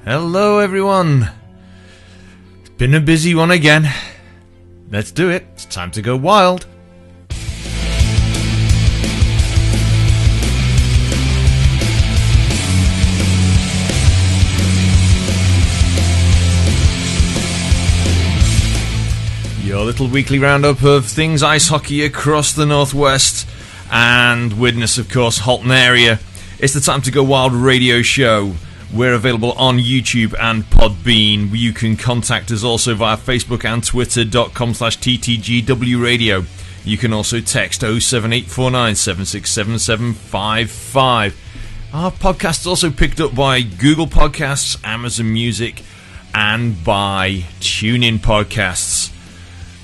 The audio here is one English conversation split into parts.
Hello everyone. It's been a busy one again. Let's do it. It's time to go wild. Your little weekly roundup of things ice hockey across the Northwest and Widnes, of course, Halton area. It's the Time to Go Wild radio show. We're available on YouTube and Podbean. You can contact us also via Facebook and Twitter.com/TTGW radio. You can also text 07849 7677755. Our podcast's also picked up by Google Podcasts, Amazon Music, and by TuneIn Podcasts.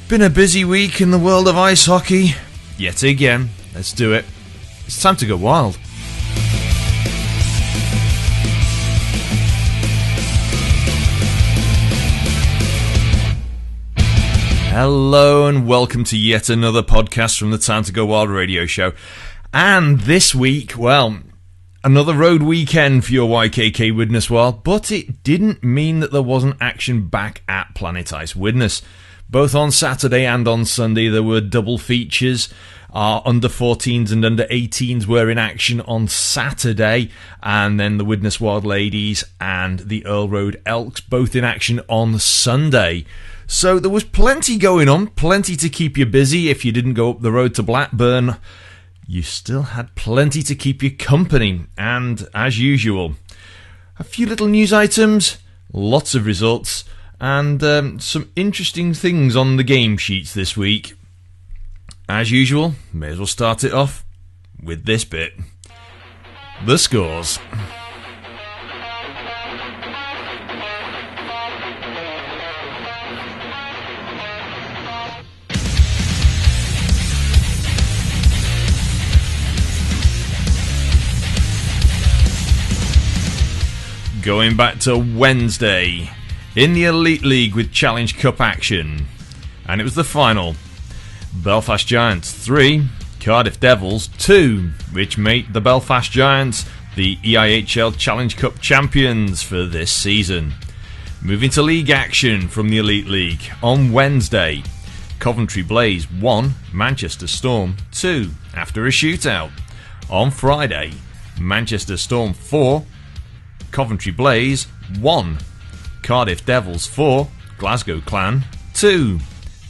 Been a busy week in the world of ice hockey. Yet again, let's do it. It's time to go wild. Hello and welcome to yet another podcast from the Time to Go Wild radio show. And this week, well, another road weekend for your YKK Widnes Wild, but it didn't mean that there wasn't action back at Planet Ice Widnes. Both on Saturday and on Sunday there were double features. Our under 14s and under 18s were in action on Saturday, and then the Widnes Wild Ladies and the Earl Road Elks both in action on Sunday. So there was plenty going on, plenty to keep you busy. If you didn't go up the road to Blackburn, you still had plenty to keep you company. And as usual, a few little news items, lots of results, and some interesting things on the game sheets this week. As usual, may as well start it off with this bit. The scores. Going back to Wednesday in the Elite League with Challenge Cup action, and it was the final. Belfast Giants 3, Cardiff Devils 2, which made the Belfast Giants the EIHL Challenge Cup champions for this season. Moving to league action from the Elite League on Wednesday, Coventry Blaze 1, Manchester Storm 2 after a shootout. On Friday, Manchester Storm 4, Coventry Blaze 1, Cardiff Devils 4, Glasgow Clan 2.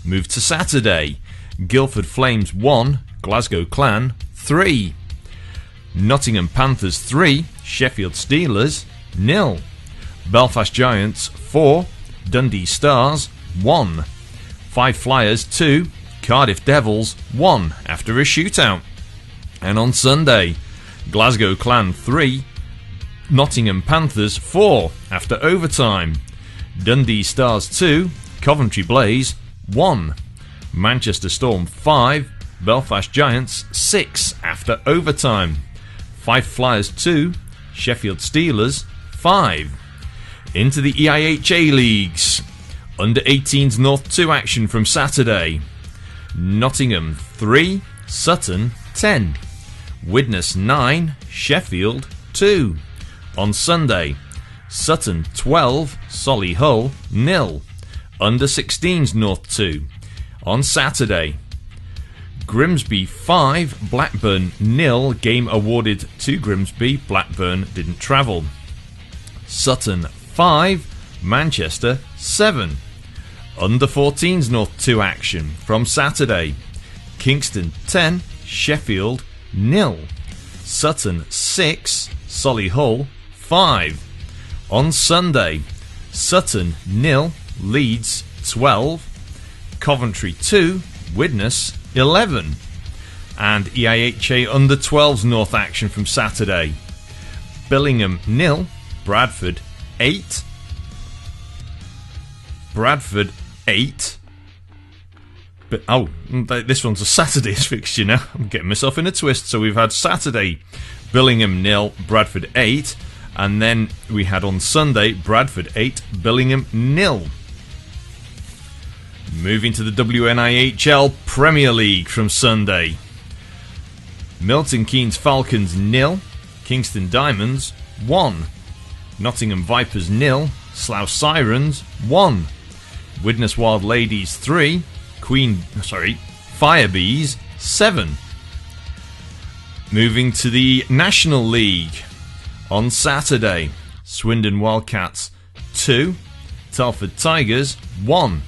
Moved to Saturday, Guildford Flames 1, Glasgow Clan 3, Nottingham Panthers 3, Sheffield Steelers 0, Belfast Giants 4, Dundee Stars 1, Five Flyers 2, Cardiff Devils 1 after a shootout. And on Sunday, Glasgow Clan 3, Nottingham Panthers 4 after overtime, Dundee Stars 2, Coventry Blaze 1, Manchester Storm 5, Belfast Giants 6 after overtime, Five Flyers 2, Sheffield Steelers 5. Into the EIHA leagues. Under 18s North 2 action from Saturday. Nottingham 3, Sutton 10, Widnes 9, Sheffield 2. On Sunday, Sutton 12, Solihull 0. Under 16s North 2. On Saturday, Grimsby 5, Blackburn 0. Game awarded to Grimsby. Blackburn didn't travel. Sutton 5, Manchester 7. Under 14s North 2 action from Saturday. Kingston 10, Sheffield 0. Sutton 6, Solihull 5. On Sunday, Sutton 0, Leeds 12, Coventry 2, Widnes 11. And EIHA under 12s North action from Saturday. Billingham 0, Bradford 8. Bradford 8. But this one's a Saturday's fixture now. I'm getting myself in a twist. So we've had Saturday, Billingham 0, Bradford 8. And then we had on Sunday, Bradford 8, Billingham 0. Moving to the WNIHL Premier League from Sunday. Milton Keynes Falcons 0, Kingston Diamonds 1. Nottingham Vipers 0, Slough Sirens 1, Widnes Wild Ladies 3, Firebees 7. Moving to the National League. On Saturday, Swindon Wildcats 2, Telford Tigers 1,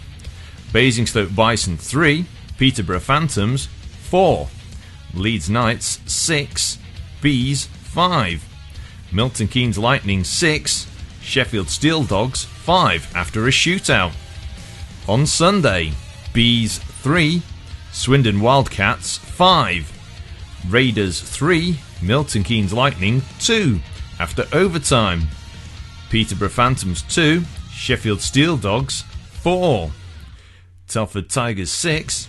Basingstoke Bison 3, Peterborough Phantoms 4, Leeds Knights 6, Bees 5, Milton Keynes Lightning 6, Sheffield Steel Dogs 5 after a shootout. On Sunday, Bees 3, Swindon Wildcats 5, Raiders 3, Milton Keynes Lightning 2 after overtime, Peterborough Phantoms 2, Sheffield Steel Dogs 4, Telford Tigers 6,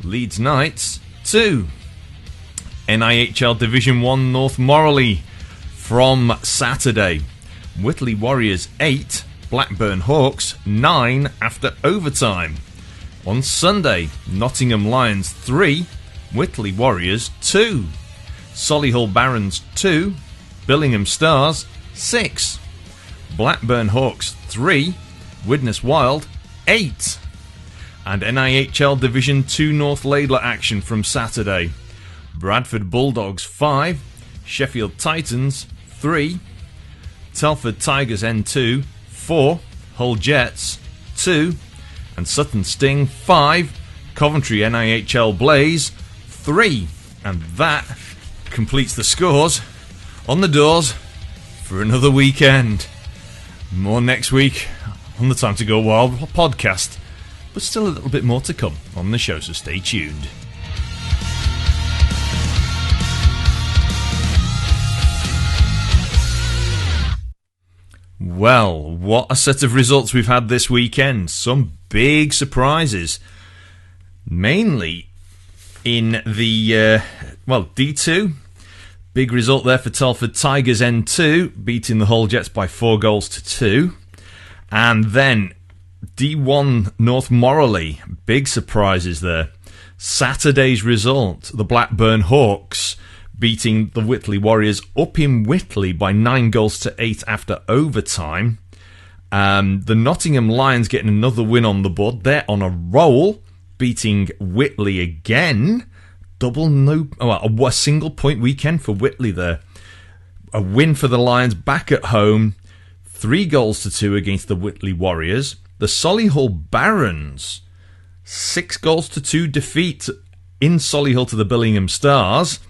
Leeds Knights 2. NIHL Division 1 North Morley from Saturday, Whitley Warriors 8, Blackburn Hawks 9 after overtime. On Sunday, Nottingham Lions 3, Whitley Warriors 2, Solihull Barons 2, Billingham Stars 6, Blackburn Hawks 3, Widnes Wild 8. And NIHL Division 2 North Laidler action from Saturday, Bradford Bulldogs 5, Sheffield Titans 3, Telford Tigers N2 4, Hull Jets 2, and Sutton Sting 5, Coventry NIHL Blaze 3. And that completes the scores on the doors for another weekend. More next week on the Time to Go Wild podcast, but still a little bit more to come on the show, so stay tuned. Well, what a set of results we've had this weekend. Some big surprises. Mainly in the, D2. Big result there for Telford Tigers N2, beating the Hull Jets by 4-2. And then D1 North Morley, big surprises there. Saturday's result, the Blackburn Hawks beating the Whitley Warriors up in Whitley by 9-8 after overtime. The Nottingham Lions getting another win on the board. They're on a roll, beating Whitley again. A single point weekend for Whitley there. A win for the Lions back at home. 3-2 against the Whitley Warriors. The Solihull Barons, 6-2 defeat in Solihull to the Billingham Stars.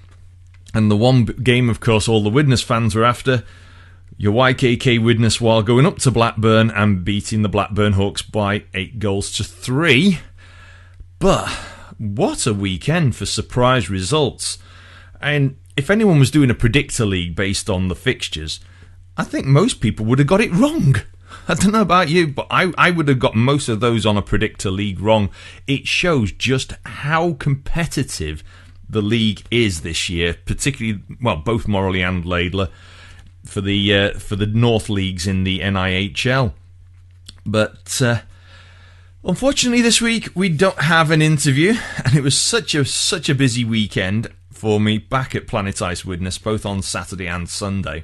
And the one game, of course, all the Widnes fans were after, your YKK Widnes while going up to Blackburn and beating the Blackburn Hawks by 8-3. But what a weekend for surprise results. And if anyone was doing a predictor league based on the fixtures, I think most people would have got it wrong. I don't know about you, but I would have got most of those on a predictor league wrong. It shows just how competitive the league is this year, particularly, both Morley and Laidler for the North Leagues in the NIHL. But unfortunately this week we don't have an interview, and it was such a busy weekend for me back at Planet Ice Widnes, both on Saturday and Sunday.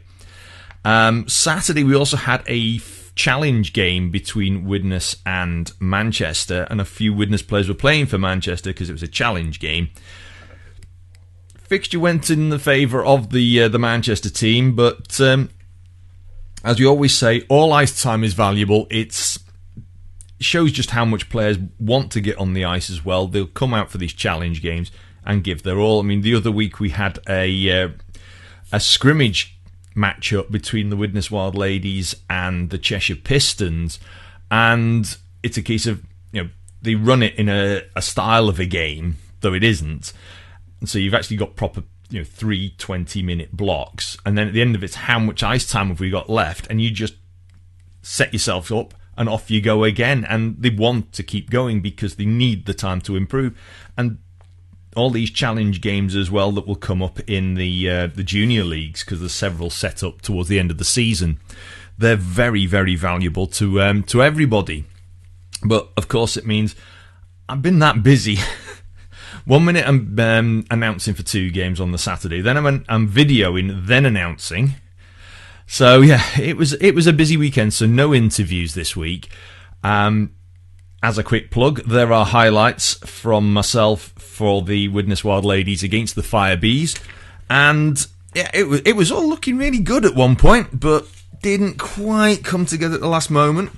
Saturday we also had a challenge game between Widnes and Manchester, and a few Widnes players were playing for Manchester because it was a challenge game. Fixture went in the favour of the Manchester team, but as we always say, all ice time is valuable. It shows just how much players want to get on the ice as well. They'll come out for these challenge games and give their all. I mean, the other week we had a scrimmage match-up between the Widnes Wild Ladies and the Cheshire Pistons, and it's a case of, they run it in a style of a game, though it isn't. And so you've actually got proper, 3 20-minute blocks, and then at the end of it's how much ice time have we got left, and you just set yourself up and off you go again. And they want to keep going because they need the time to improve. And all these challenge games as well that will come up in the junior leagues, because there's several set up towards the end of the season. They're very, very valuable to everybody. But of course, it means I've been that busy. 1 minute I'm announcing for 2 games on the Saturday, then I'm videoing, then announcing. So yeah, it was a busy weekend, so no interviews this week. As a quick plug, there are highlights from myself for the Widnes Wild Ladies against the Fire Bees, and yeah, it was all looking really good at one point, but didn't quite come together at the last moment.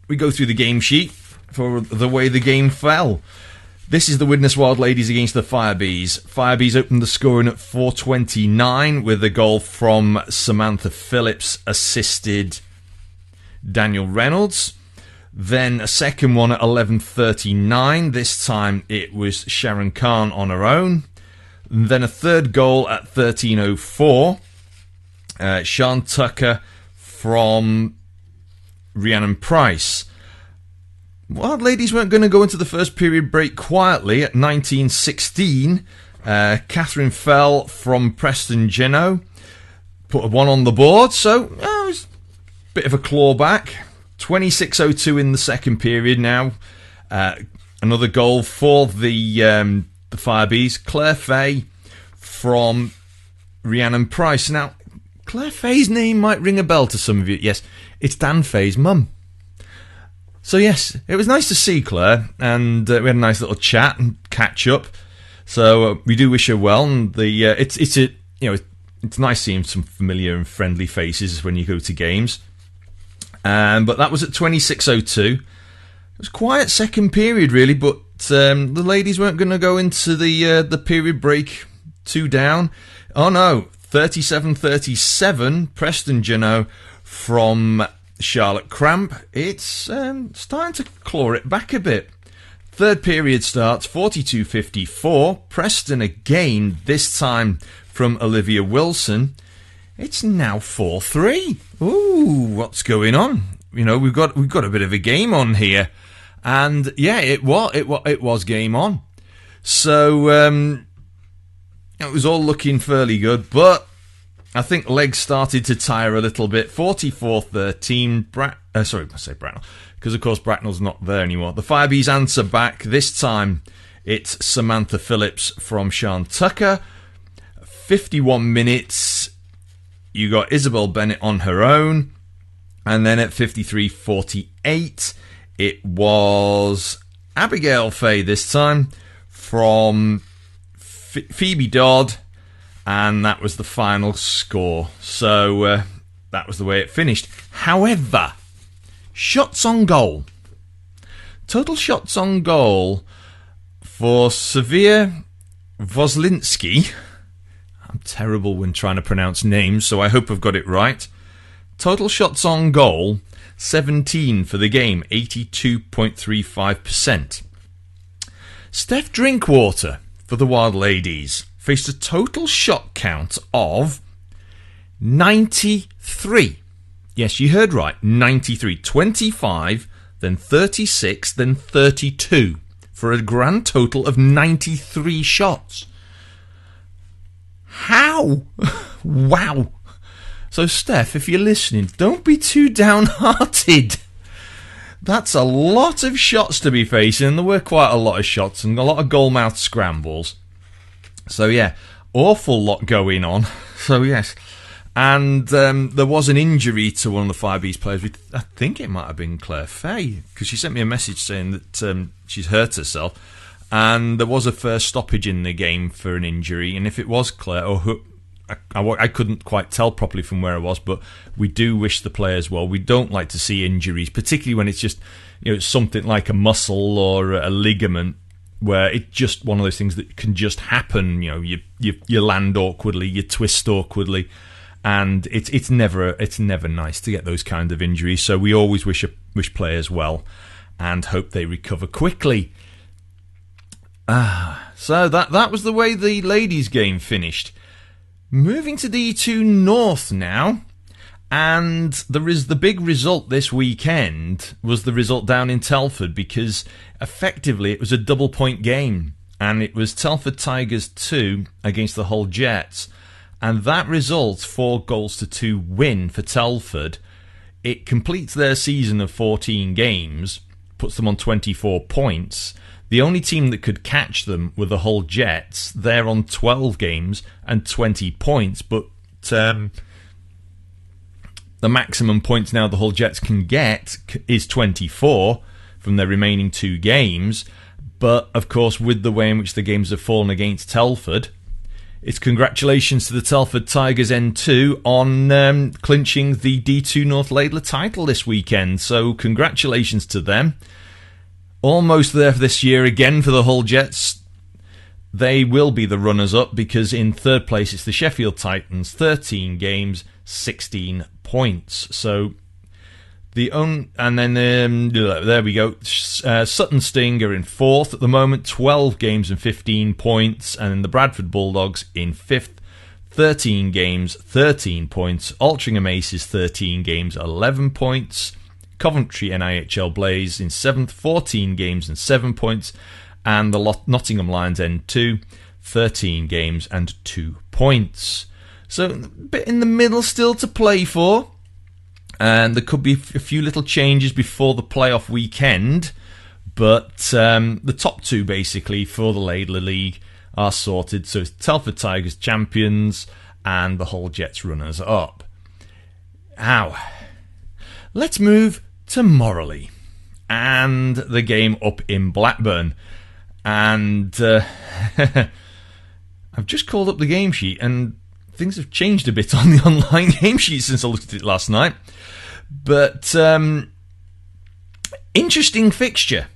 We go through the game sheet for the way the game fell. This is the Widnes Wild Ladies against the Fire Bees. Fire Bees opened the scoring at 4:29 with a goal from Samantha Phillips, assisted Daniel Reynolds. Then a second one at 11:39. This time it was Sharon Khan on her own. Then a third goal at 13:04. Sean Tucker from Rhiannon Price. Wild Ladies weren't going to go into the first period break quietly at 19:16. Catherine Fell from Preston Geno put one on the board, so it was a bit of a clawback. 26:02 in the second period now. Another goal for the Fire Bees. Claire Fay from Rhiannon Price. Now, Claire Fay's name might ring a bell to some of you. Yes, it's Dan Fay's mum. So yes, it was nice to see Claire, and we had a nice little chat and catch up. So we do wish her well, and it's nice seeing some familiar and friendly faces when you go to games. But that was at 26:02. It was a quiet second period, really, but the ladies weren't going to go into the period break two down. Oh no, 37-37, Preston Geno from Charlotte Cramp. It's starting to claw it back a bit. Third period starts, 42:54. Preston again, this time from Olivia Wilson. It's now 4-3. Ooh, what's going on? You know, we've got a bit of a game on here, and yeah, it was game on. So it was all looking fairly good, but I think legs started to tire a little bit. 44-13. I say Bracknell, because of course Bracknell's not there anymore. The Fire Bees answer back. This time it's Samantha Phillips from Sean Tucker. 51 minutes. You got Isabel Bennett on her own. And then at 53:48, it was Abigail Fay this time from Phoebe Dodd. And that was the final score. So that was the way it finished. However, shots on goal. Total shots on goal for Severe Voslinski. I'm terrible when trying to pronounce names, so I hope I've got it right. Total shots on goal, 17 for the game, 82.35%. Steph Drinkwater for the Wild Ladies faced a total shot count of 93. Yes, you heard right, 93. 25, then 36, then 32, for a grand total of 93 shots. How? Wow. So, Steph, if you're listening, don't be too downhearted. That's a lot of shots to be facing. There were quite a lot of shots and a lot of goal-mouth scrambles. So, yeah, awful lot going on. So, yes. And there was an injury to one of the Fire Bees players. I think it might have been Claire Fay, because she sent me a message saying that she's hurt herself. And there was a first stoppage in the game for an injury. And if it was Claire, I couldn't quite tell properly from where I was, but we do wish the players well. We don't like to see injuries, particularly when it's just something like a muscle or a ligament, where it's just one of those things that can just happen. You land awkwardly, you twist awkwardly, and it's never nice to get those kind of injuries. So we always wish players well and hope they recover quickly. So that was the way the ladies' game finished. Moving to D2 North now, and the big result this weekend was the result down in Telford, because effectively it was a double-point game, and it was Telford Tigers 2 against the Hull Jets, and that result, 4-2 win for Telford, it completes their season of 14 games, puts them on 24 points. The only team that could catch them were the Hull Jets. They're on 12 games and 20 points, but the maximum points now the Hull Jets can get is 24 from their remaining 2 games. But, of course, with the way in which the games have fallen against Telford, it's congratulations to the Telford Tigers N2 on clinching the D2 North Laidler title this weekend. So, congratulations to them. Almost there for this year again for the Hull Jets. They will be the runners-up because in third place it's the Sheffield Titans, 13 games, 16 points. So, there we go. Sutton Sting are in fourth at the moment, 12 games and 15 points, and then the Bradford Bulldogs in fifth, 13 games, 13 points. Altrincham Aces, 13 games, 11 points. Coventry NIHL Blaze in seventh, 14 games and 7 points, and the Nottingham Lions N2, 13 games and 2 points. So a bit in the middle still to play for. And there could be a few little changes before the playoff weekend. But the top 2, basically, for the Laidler League are sorted. So it's Telford Tigers champions and the Hull Jets runners-up. Now, let's move to Morley and the game up in Blackburn. And I've just called up the game sheet and things have changed a bit on the online game sheet since I looked at it last night. But interesting fixture.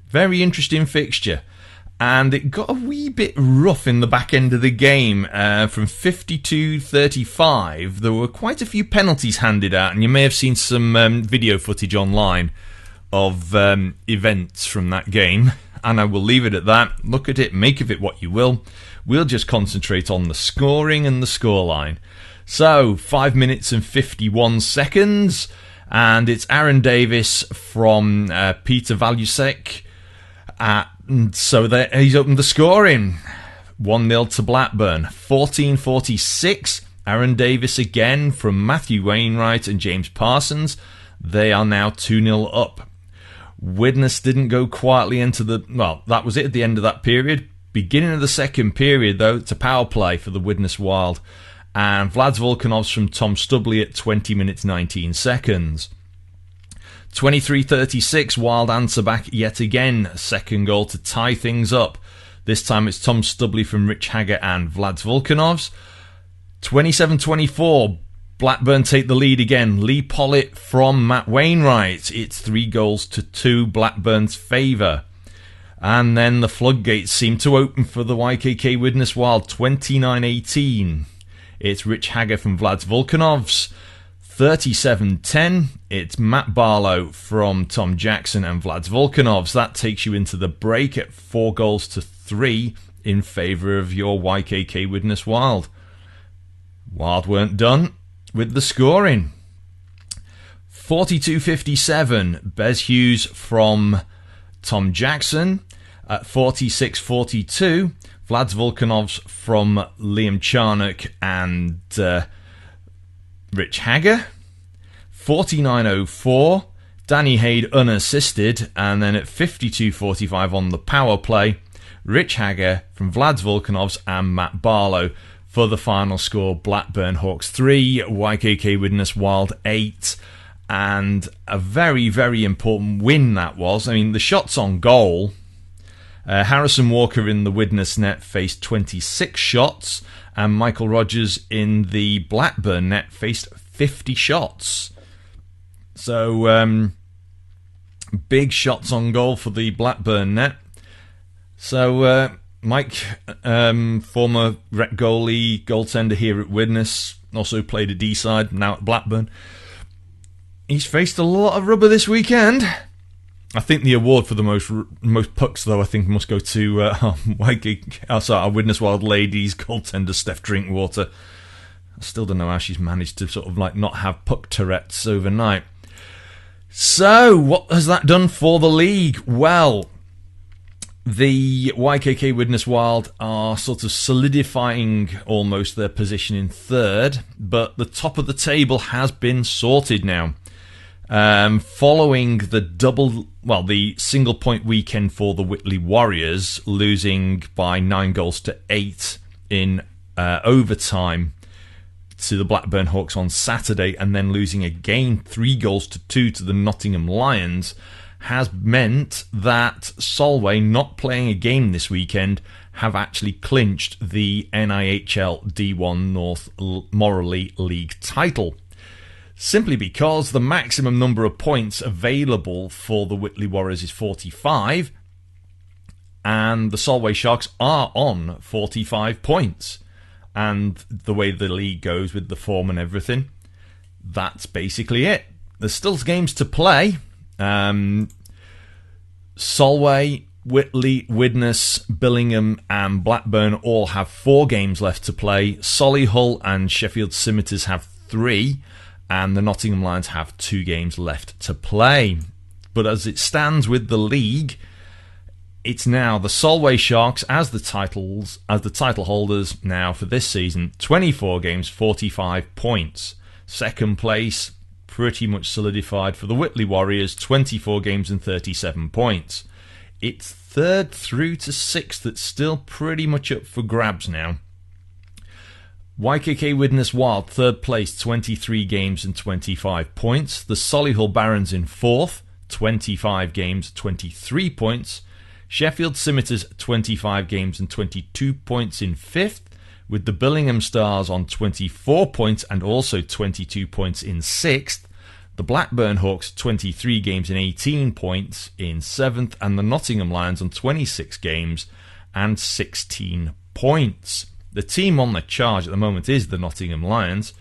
Very interesting fixture. And it got a wee bit rough in the back end of the game. From 52-35, there were quite a few penalties handed out. And you may have seen some video footage online of events from that game. And I will leave it at that. Look at it, make of it what you will. We'll just concentrate on the scoring and the scoreline. So, 5 minutes and 51 seconds. And it's Aaron Davis from Peter Valusek. And so he's opened the scoring. 1-0 to Blackburn. 14:46. Aaron Davis again from Matthew Wainwright and James Parsons. They are now 2-0 up. Widnes didn't go quietly into that was it at the end of that period. Beginning of the second period, though, it's a power play for the Widnes Wild. And Vlad's Volkanovs from Tom Stubley at 20 minutes 19 seconds. 23:36, Wild answer back yet again. Second goal to tie things up. This time it's Tom Stubley from Rich Hagger and Vlad's Volkanovs. 27:24, Blackburn take the lead again. Lee Pollitt from Matt Wainwright. It's 3-2 Blackburn's favour. And then the floodgates seem to open for the YKK Widnes Wild. 29:18. It's Rich Hagger from Vlad's Volkanovs. 37:10. It's Matt Barlow from Tom Jackson and Vlad's Volkanovs. That takes you into the break at 4-3 in favour of your YKK Widnes Wild. Wild weren't done with the scoring. 42:57. Bez Hughes from Tom Jackson. At 46:42. Vlad's Volkanovs from Liam Charnock and Rich Hagger. 49:04. Danny Haid unassisted. And then at 52:45 on the power play, Rich Hagger from Vlad's Volkanovs and Matt Barlow for the final score. Blackburn Hawks 3, YKK Widnes Wild 8. And a very, very important win that was. I mean, the shots on goal. Harrison Walker in the Widnes net faced 26 shots, and Michael Rogers in the Blackburn net faced 50 shots. So, big shots on goal for the Blackburn net. So, Mike, former rec goalie, goaltender here at Widnes, also played a D-side, now at Blackburn. He's faced a lot of rubber this weekend. I think the award for the most pucks, though, I think must go to our Widnes Wild ladies goaltender, Steph Drinkwater. I still don't know how she's managed to sort of like not have puck Tourette's overnight. So, what has that done for the league? Well, the YKK Widnes Wild are sort of solidifying almost their position in third, but the top of the table has been sorted now. Following the single point weekend for the Whitley Warriors, losing by 9-8 in overtime to the Blackburn Hawks on Saturday and then losing again 3-2 to the Nottingham Lions has meant that Solway, not playing a game this weekend, have actually clinched the NIHL D1 North Morley League title. Simply because the maximum number of points available for the Whitley Warriors is 45, and the Solway Sharks are on 45 points. And the way the league goes with the form and everything, that's basically it. There's still games to play. Solway, Whitley, Widnes, Billingham and Blackburn all have 4 games left to play. Solihull and Sheffield Scimitars have 3, and the Nottingham Lions have 2 games left to play. But as it stands with the league, it's now the Solway Sharks as the title holders now for this season. 24 games, 45 points. Second place pretty much solidified for the Whitley Warriors, 24 games and 37 points. It's third through to sixth that's still pretty much up for grabs now. YKK Widnes Wild, third place, 23 games and 25 points. The Solihull Barons in fourth, 25 games, 23 points. Sheffield Scimitars, 25 games and 22 points in fifth, with the Billingham Stars on 24 points and also 22 points in sixth. The Blackburn Hawks, 23 games and 18 points in seventh, and the Nottingham Lions on 26 games and 16 points. The team on the charge at the moment is the Nottingham Lions.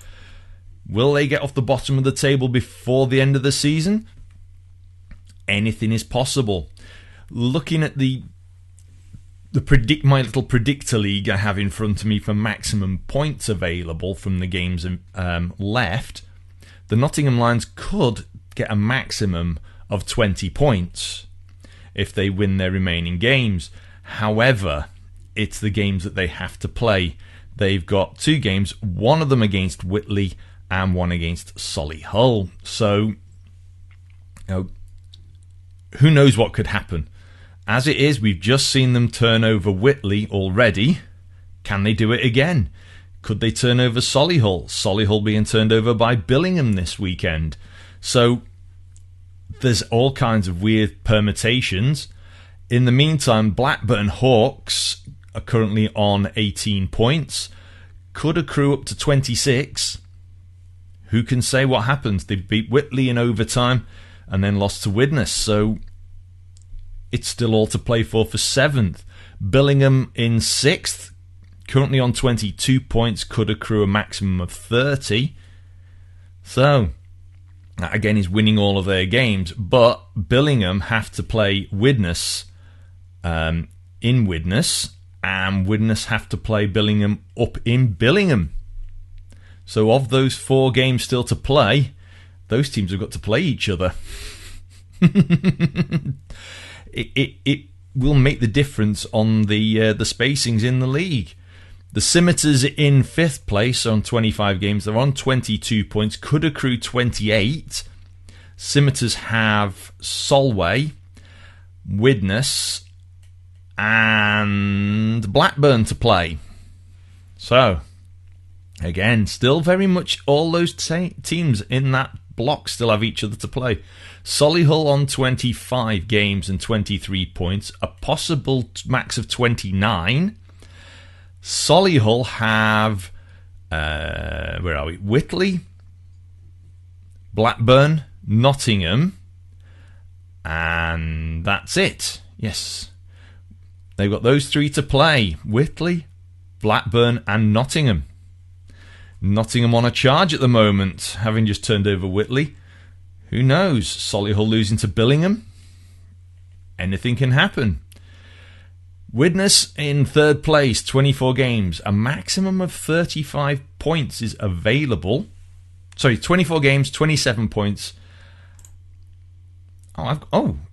Will they get off the bottom of the table before the end of the season? Anything is possible. Looking at my little predictor league I have in front of me for maximum points available from the games left, the Nottingham Lions could get a maximum of 20 points if they win their remaining games. However, it's the games that they have to play. They've got 2 games, one of them against Whitley and one against Solihull. So, who knows what could happen? As it is, we've just seen them turn over Whitley already. Can they do it again? Could they turn over Solihull? Solihull being turned over by Billingham this weekend. So there's all kinds of weird permutations. In the meantime, Blackburn Hawks are currently on 18 points. Could accrue up to 26. Who can say what happens? They beat Whitley in overtime and then lost to Widnes. So it's still all to play for 7th. Billingham in 6th. Currently on 22 points, could accrue a maximum of 30. So, that again is winning all of their games. But Billingham have to play Widnes in Widnes, and Widnes have to play Billingham up in Billingham. So, of those 4 games still to play, those teams have got to play each other. It will make the difference on the spacings in the league. The Scimitars in 5th place on 25 games. They're on 22 points. Could accrue 28. Scimitars have Solway, Widnes, and Blackburn to play. So, again, still very much all those teams in that block still have each other to play. Solihull on 25 games and 23 points. A possible max of 29. Solihull have Whitley, Blackburn, Nottingham, and that's it. Yes, they've got those 3 to play: Whitley, Blackburn and Nottingham. Nottingham on a charge at the moment, having just turned over Whitley. Who knows? Solihull losing to Billingham. Anything can happen. Widnes in 3rd place, 24 games. A maximum of 35 points is available. Sorry, 24 games, 27 points.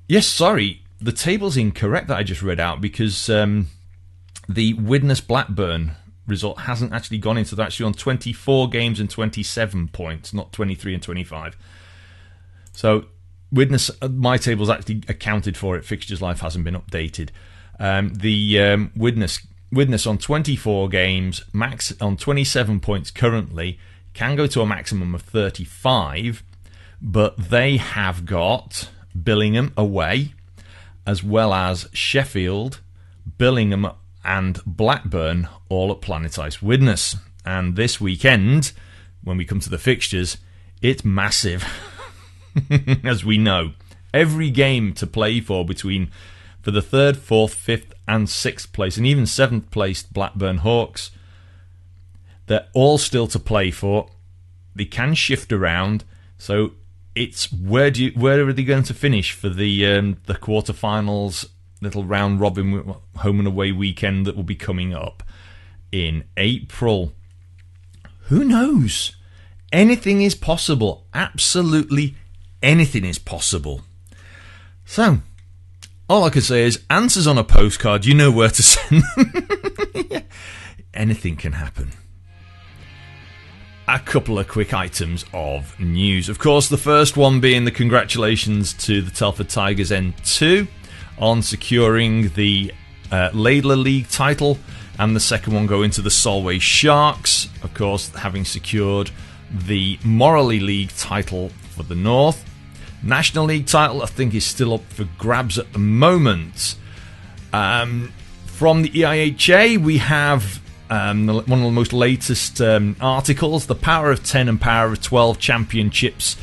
Yes, sorry. The table's incorrect that I just read out because the Widnes Blackburn result hasn't actually gone into that. Actually on 24 games and 27 points, not 23 and 25. So Widnes, my table's actually accounted for it. Fixtures Life hasn't been updated. Widnes on 24 games, max on 27 points currently. can go to a maximum of 35, but they have got Billingham away, as well as Sheffield, Billingham and Blackburn all at Planet Ice Widnes. And this weekend, when we come to the fixtures, it's massive. As we know, every game to play for the 3rd, 4th, 5th and 6th place, and even 7th placed Blackburn Hawks, they're all still to play for. They can shift around, so it's where are they going to finish for the quarterfinals, little round robin home and away weekend that will be coming up in April. Who knows? Anything is possible. Absolutely anything is possible. So, all I can say is answers on a postcard. You know where to send them. Anything can happen. A couple of quick items of news. Of course, the first one being the congratulations to the Telford Tigers N2 on securing the Laidler League title, and the second one going to the Solway Sharks, of course, having secured the Morley League title for the North. National League title, I think, is still up for grabs at the moment. From the EIHA, we have one of the most latest articles, the Power of 10 and Power of 12 Championships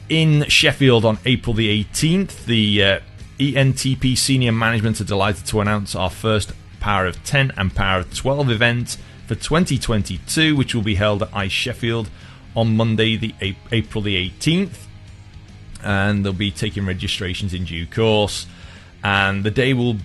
in Sheffield on April the 18th. The ENTP senior management are delighted to announce our first Power of 10 and Power of 12 event for 2022, which will be held at Ice Sheffield on Monday, the April the 18th. And they'll be taking registrations in due course. And the day will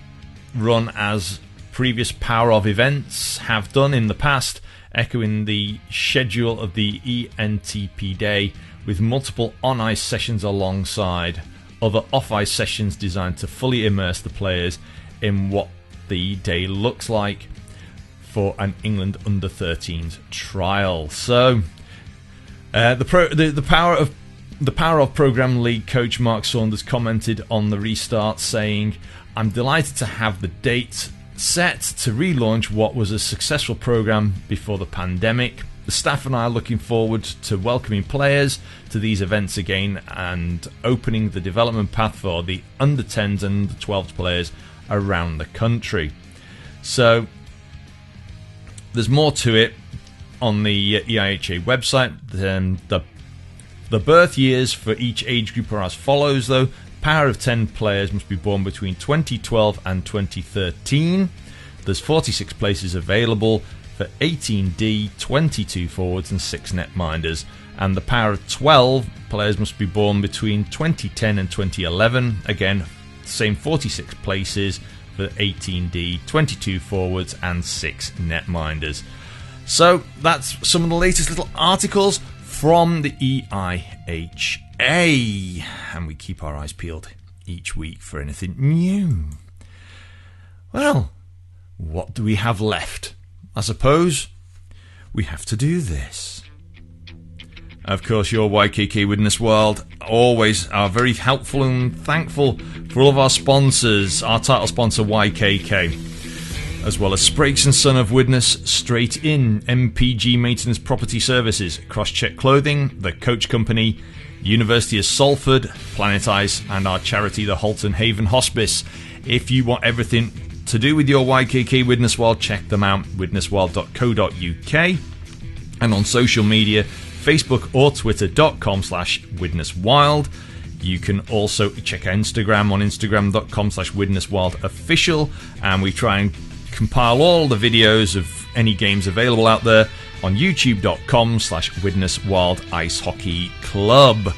run as previous Power of events have done in the past, echoing the schedule of the ENTP day, with multiple on-ice sessions alongside other off-ice sessions designed to fully immerse the players in what the day looks like for an England under-13s trial. So, the Power of Programme League coach Mark Saunders commented on the restart, saying, "I'm delighted to have the date set to relaunch what was a successful programme before the pandemic. The staff and I are looking forward to welcoming players to these events again and opening the development path for the under-10s and under-12s players around the country." So there's more to it on the EIHA website. The birth years for each age group are as follows, though. Power of 10 players must be born between 2012 and 2013. There's 46 places available for 18D, 22 forwards and 6 netminders. And the Power of 12 players must be born between 2010 and 2011. Again, same 46 places for 18D, 22 forwards and 6 netminders. So that's some of the latest little articles from the EIHA, and we keep our eyes peeled each week for anything new. Well, what do we have left? I suppose we have to do this. Of course, your YKK Widnes World always are very helpful and thankful for all of our sponsors, our title sponsor YKK, as well as Spriggs & Son of Widnes, Straight In, MPG Maintenance Property Services, Crosscheck Clothing, The Coach Company, University of Salford, Planet Ice, and our charity, the Halton Haven Hospice. If you want everything to do with your YKK Widnes World, check them out, widnesworld.co.uk, and on social media, Facebook or Twitter.com/WidnesWild. You can also check out Instagram on Instagram.com/WidnesWildOfficial, and we try and compile all the videos of any games available out there on youtube.com/Widnes Wild Ice Hockey Club.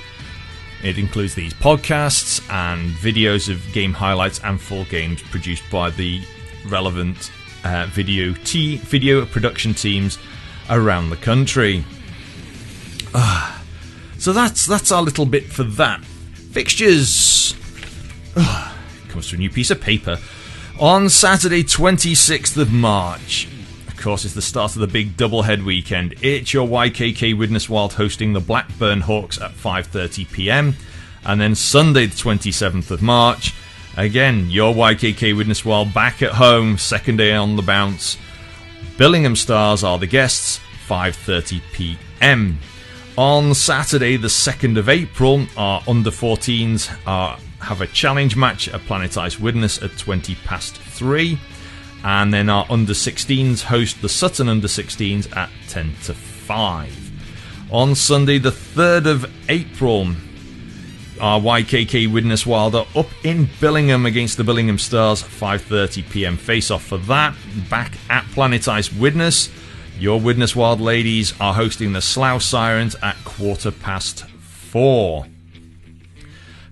It includes these podcasts and videos of game highlights and full games produced by the relevant video production teams around the country. So that's our little bit for that. Fixtures. Comes to a new piece of paper. On Saturday, 26th of March, of course, it's the start of the big doublehead weekend. It's your YKK Widnes Wild hosting the Blackburn Hawks at 5:30 p.m. And then Sunday, the 27th of March, again, your YKK Widnes Wild back at home, second day on the bounce. Billingham Stars are the guests, 5:30 p.m. On Saturday, the 2nd of April, our under-14s have a challenge match at Planet Ice Widnes at 3:20. And then our under-16s host the Sutton under-16s at 4:50. On Sunday, the 3rd of April, our YKK Widnes Wild are up in Billingham against the Billingham Stars, 5:30pm face-off for that. Back at Planet Ice Widnes, your Widnes Wild ladies are hosting the Slough Sirens at 4:15.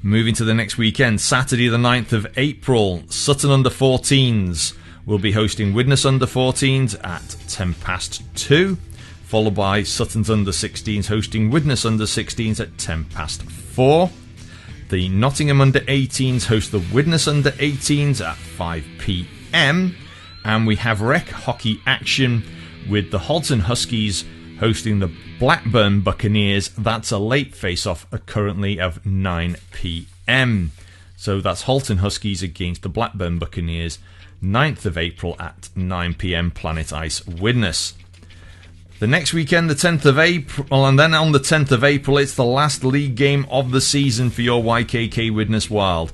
Moving to the next weekend, Saturday the 9th of April, Sutton under-14s will be hosting Widnes under-14s at 2:10, followed by Sutton's under-16s hosting Widnes under-16s at 4:10. The Nottingham under-18s host the Widnes under-18s at 5pm, and we have rec hockey action with the Halton Huskies hosting the Blackburn Buccaneers. That's a late face-off currently of 9pm. So that's Halton Huskies against the Blackburn Buccaneers, 9th of April at 9pm, Planet Ice Widnes. The next weekend, the 10th of April, and then on the 10th of April, it's the last league game of the season for your YKK Widnes Wild,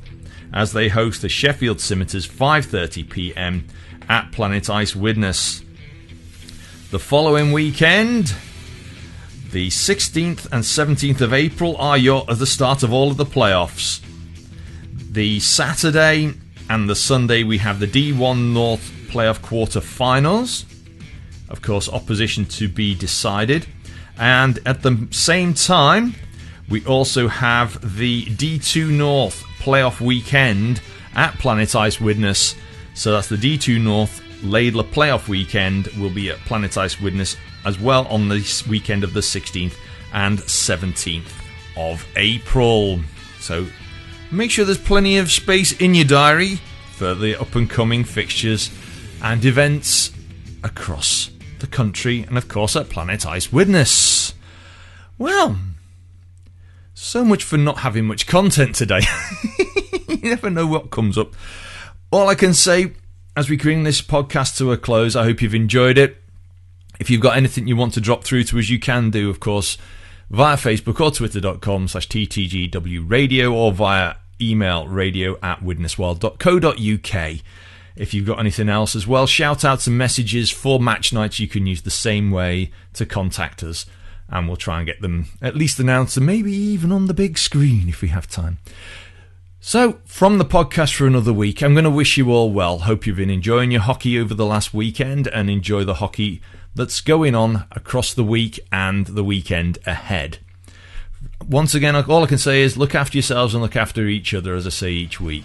as they host the Sheffield Scimitars, 5:30pm at Planet Ice Widnes. The following weekend, the 16th and 17th of April, are the start of all of the playoffs. The Saturday and the Sunday, we have the D1 North playoff quarter-finals. Of course, opposition to be decided. And at the same time, we also have the D2 North playoff weekend at Planet Ice Widnes. So that's the D2 North Laidler playoff weekend will be at Planet Ice Widnes as well on this weekend of the 16th and 17th of April. So make sure there's plenty of space in your diary for the up-and-coming fixtures and events across the country, and of course at Planet Ice Widnes. Well, so much for not having much content today. You never know what comes up. All I can say, as we bring this podcast to a close, I hope you've enjoyed it. If you've got anything you want to drop through to us, you can do, of course, via Facebook or twitter.com/TTGW radio, or via email radio@widneswild.co.uk. If you've got anything else as well, shout outs and messages for match nights, you can use the same way to contact us, and we'll try and get them at least announced and maybe even on the big screen if we have time. So, from the podcast for another week, I'm going to wish you all well. Hope you've been enjoying your hockey over the last weekend, and enjoy the hockey that's going on across the week and the weekend ahead. Once again, all I can say is look after yourselves and look after each other, as I say each week.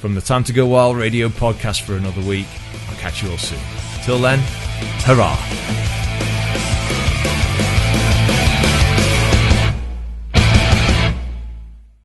From the Time to Go Wild radio podcast for another week, I'll catch you all soon. Till then, hurrah!